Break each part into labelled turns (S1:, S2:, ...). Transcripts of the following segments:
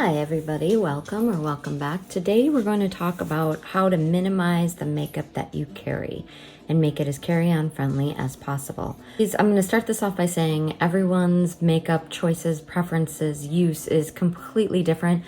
S1: Hi everybody, welcome back. Today we're going to talk about how to minimize the makeup that you carry and make it as carry-on friendly as possible. I'm going to start this off by saying everyone's makeup choices, preferences, use is completely different.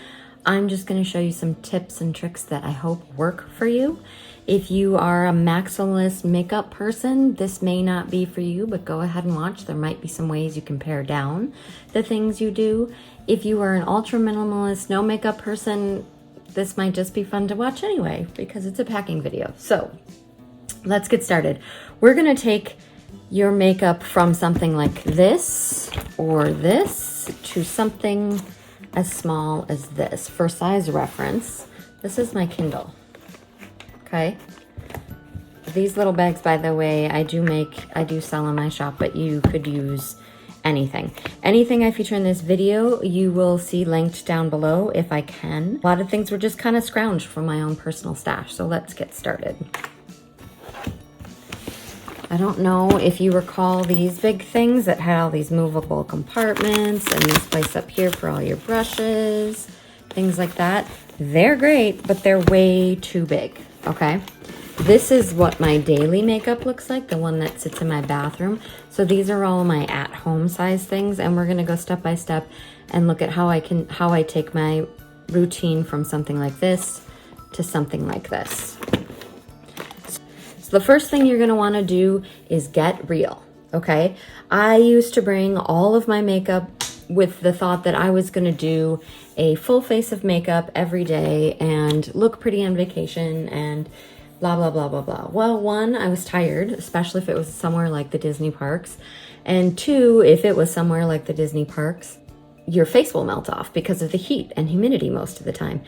S1: I'm just going to show you some tips and tricks that I hope work for you. If you are a maximalist makeup person, this may not be for you, but go ahead and watch. There might be some ways you can pare down the things you do. If you are an ultra minimalist, no makeup person, this might just be fun to watch anyway because it's a packing video. So let's get started. We're gonna take your makeup from something like this or this to something as small as this. For size reference, this is my Kindle. Okay, these little bags, by the way, I do sell in my shop, but you could use anything I feature in this video you will see linked down below if I can. A lot of things were just kind of scrounged from my own personal stash, so let's get started. I don't know if you recall these big things that had all these movable compartments and this place up here for all your brushes, things like that. They're great, but they're way too big. Okay, this is what my daily makeup looks like, the one that sits in my bathroom. So these are all my at-home size things, and we're gonna go step by step and look at how I take my routine from something like this to something like this. So the first thing you're gonna wanna do is get real, okay? I used to bring all of my makeup with the thought that I was gonna do a full face of makeup every day and look pretty on vacation and blah, blah, blah, blah, blah. Well, one, I was tired, especially if it was somewhere like the Disney parks. And two, if it was somewhere like the Disney parks, your face will melt off because of the heat and humidity most of the time.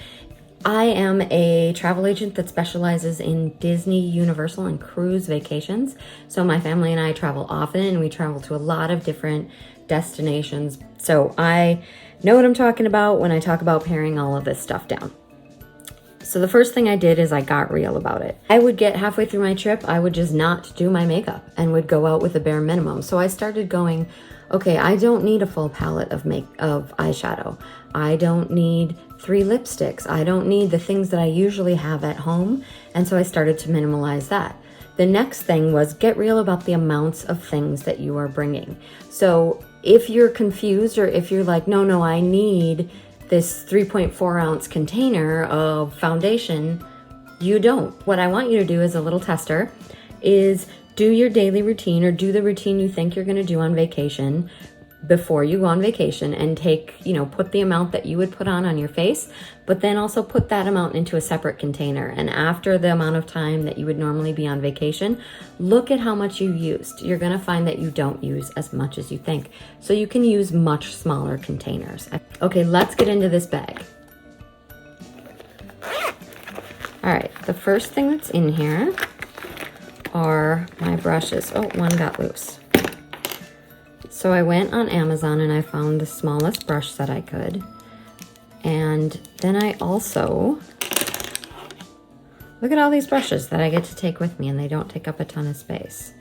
S1: I am a travel agent that specializes in Disney, Universal, and cruise vacations. So my family and I travel often, and we travel to a lot of different destinations. So I know what I'm talking about when I talk about paring all of this stuff down. So the first thing I did is I got real about it. I would get halfway through my trip, I would just not do my makeup and would go out with a bare minimum. So I started going, okay, I don't need a full palette of eyeshadow. I don't need 3 lipsticks. I don't need the things that I usually have at home. And so I started to minimalize that. The next thing was get real about the amounts of things that you are bringing. So if you're confused or if you're like, no, I need this 3.4 ounce container of foundation, you don't. What I want you to do as a little tester is do your daily routine or do the routine you think you're gonna do on vacation before you go on vacation and take, put the amount that you would put on your face, but then also put that amount into a separate container. And after the amount of time that you would normally be on vacation, look at how much you used. You're gonna find that you don't use as much as you think. So you can use much smaller containers. Okay, let's get into this bag. All right, the first thing that's in here are my brushes. Oh, one got loose. So I went on Amazon and I found the smallest brush that I could. And then I also, look at all these brushes that I get to take with me and they don't take up a ton of space.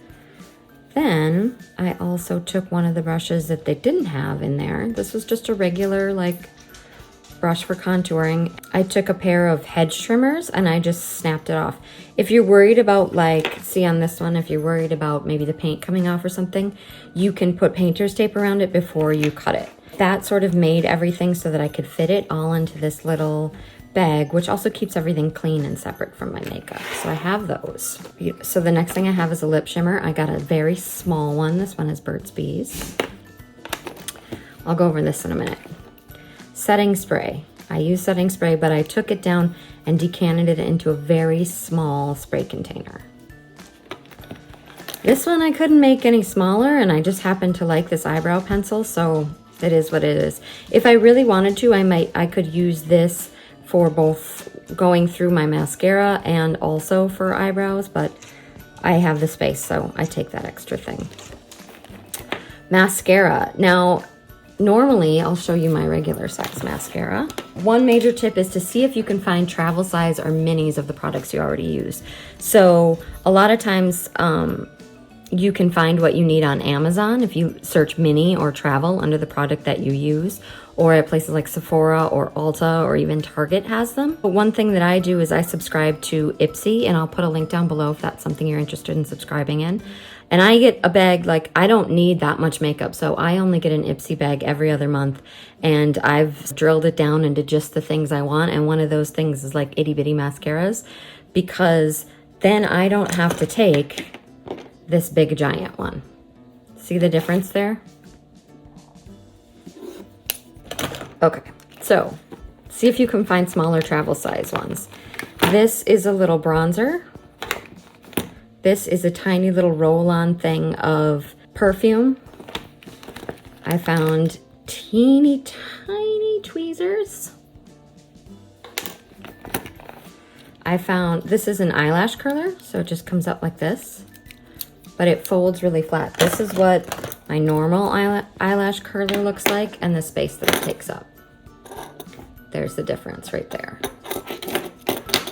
S1: Then I also took one of the brushes that they didn't have in there. This was just a regular brush for contouring. I took a pair of hedge trimmers and I just snapped it off. If you're worried about see on this one, if you're worried about maybe the paint coming off or something, you can put painter's tape around it before you cut it. That sort of made everything so that I could fit it all into this little bag, which also keeps everything clean and separate from my makeup. So I have those. So the next thing I have is a lip shimmer. I got a very small one. This one is Burt's Bees. I'll go over this in a minute. Setting spray. I use setting spray, but I took it down and decanted it into a very small spray container. This one I couldn't make any smaller, and I just happened to like this eyebrow pencil, so it is what it is. If I really wanted to, I could use this for both going through my mascara and also for eyebrows, but I have the space, so I take that extra thing. Mascara. Now, normally, I'll show you my regular size mascara. One major tip is to see if you can find travel size or minis of the products you already use. So a lot of times you can find what you need on Amazon if you search mini or travel under the product that you use, or at places like Sephora or Ulta or even Target has them. But one thing that I do is I subscribe to Ipsy, and I'll put a link down below if that's something you're interested in subscribing in. And I get a bag, like I don't need that much makeup, so I only get an Ipsy bag every other month, and I've drilled it down into just the things I want, and one of those things is like itty bitty mascaras, because then I don't have to take this big giant one. See the difference there? Okay, so see if you can find smaller travel size ones. This is a little bronzer. This is a tiny little roll-on thing of perfume. I found teeny tiny tweezers. I found, this is an eyelash curler, so it just comes up like this, but it folds really flat. This is what my normal eyelash curler looks like, and the space that it takes up. There's the difference right there.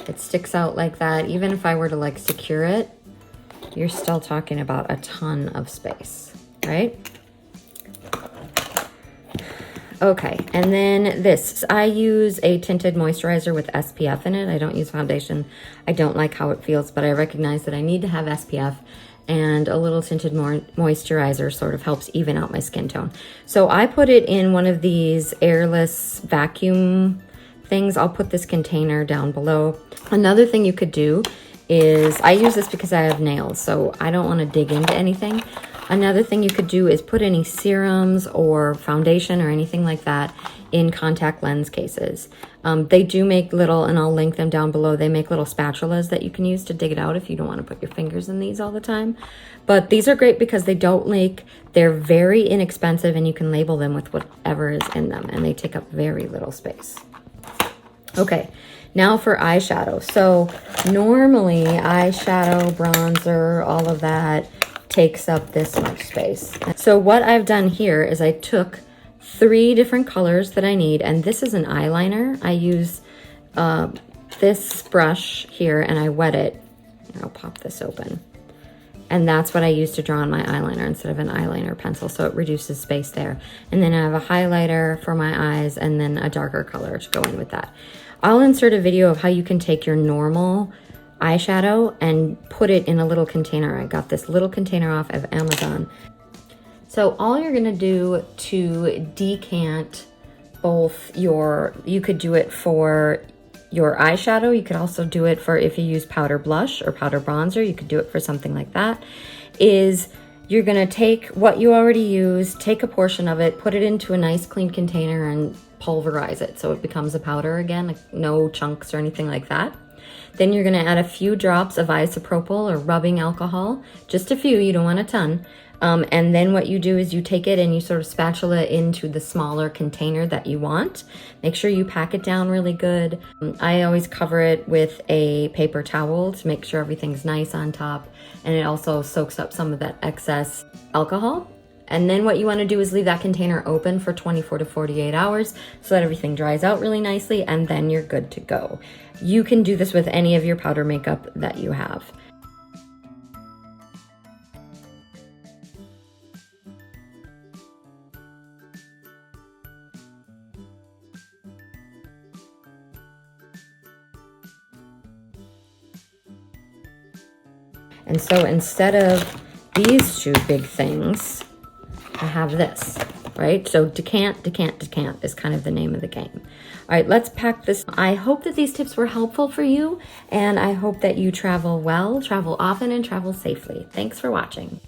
S1: It sticks out like that. Even if I were to like secure it, you're still talking about a ton of space, right? Okay, and then this, I use a tinted moisturizer with SPF in it. I don't use foundation. I don't like how it feels, but I recognize that I need to have SPF, and a little tinted moisturizer sort of helps even out my skin tone. So I put it in one of these airless vacuum things. I'll put this container down below. Another thing you could do is, I use this because I have nails, so I don't want to dig into anything. Another thing you could do is put any serums or foundation or anything like that in contact lens cases. They do make little, and I'll link them down below, they make little spatulas that you can use to dig it out if you don't want to put your fingers in these all the time. But these are great because they don't leak, they're very inexpensive, and you can label them with whatever is in them, and they take up very little space. Okay, now for eyeshadow. So normally eyeshadow, bronzer, all of that takes up this much space. So what I've done here is I took 3 different colors that I need, and this is an eyeliner. I use this brush here and I wet it. I'll pop this open. And that's what I use to draw on my eyeliner instead of an eyeliner pencil, so it reduces space there. And then I have a highlighter for my eyes and then a darker color to go in with that. I'll insert a video of how you can take your normal eyeshadow and put it in a little container. I got this little container off of Amazon. So all you're gonna do to decant both you could do it for your eyeshadow, you could also do it for if you use powder blush or powder bronzer, you could do it for something like that, is you're gonna take what you already use, take a portion of it, put it into a nice clean container and pulverize it so it becomes a powder again, like no chunks or anything like that. Then you're gonna add a few drops of isopropyl or rubbing alcohol, just a few, you don't want a ton. And then what you do is you take it and you sort of spatula it into the smaller container that you want. Make sure you pack it down really good. I always cover it with a paper towel to make sure everything's nice on top, and it also soaks up some of that excess alcohol. And then what you want to do is leave that container open for 24 to 48 hours so that everything dries out really nicely, and then you're good to go. You can do this with any of your powder makeup that you have. And so instead of these 2 big things, I have this, right? So decant, decant, decant is kind of the name of the game. All right, let's pack this. I hope that these tips were helpful for you, and I hope that you travel well, travel often, and travel safely. Thanks for watching.